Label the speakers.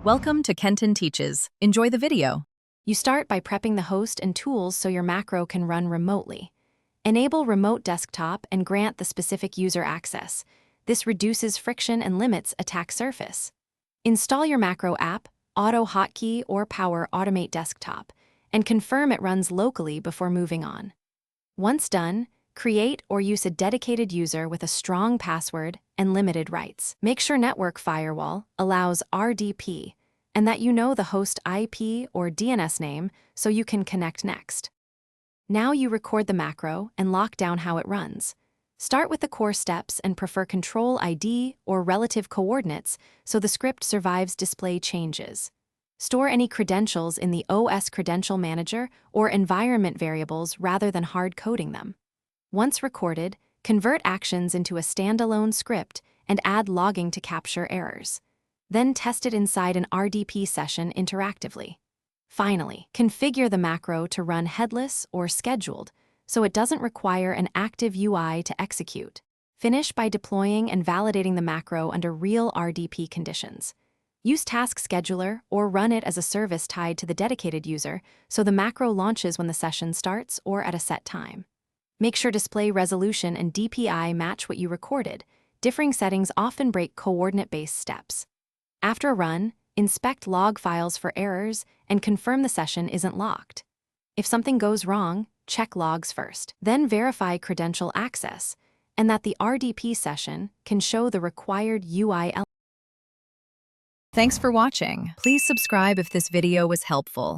Speaker 1: Welcome to Kenton Teaches. Enjoy the video.
Speaker 2: You start by prepping the host and tools so your macro can run remotely. Enable remote desktop and grant the specific user access. This reduces friction and limits attack surface. Install your macro app, Auto Hotkey or Power Automate Desktop, and confirm it runs locally before moving on. Once done, create or use a dedicated user with a strong password and limited rights. Make sure Network Firewall allows RDP and that you know the host IP or DNS name so you can connect next. Now you record the macro and lock down how it runs. Start with the core steps and prefer Control ID or relative coordinates so the script survives display changes. Store any credentials in the OS Credential Manager or environment variables rather than hard coding them. Once recorded, convert actions into a standalone script and add logging to capture errors. Then test it inside an RDP session interactively. Finally, configure the macro to run headless or scheduled so it doesn't require an active UI to execute. Finish by deploying and validating the macro under real RDP conditions. Use Task Scheduler or run it as a service tied to the dedicated user so the macro launches when the session starts or at a set time. Make sure display resolution and DPI match what you recorded. Differing settings often break coordinate-based steps. After a run, inspect log files for errors and confirm the session isn't locked. If something goes wrong, check logs first. Then verify credential access and that the RDP session can show the required UI elements.
Speaker 1: Thanks for watching. Please subscribe if this video was helpful.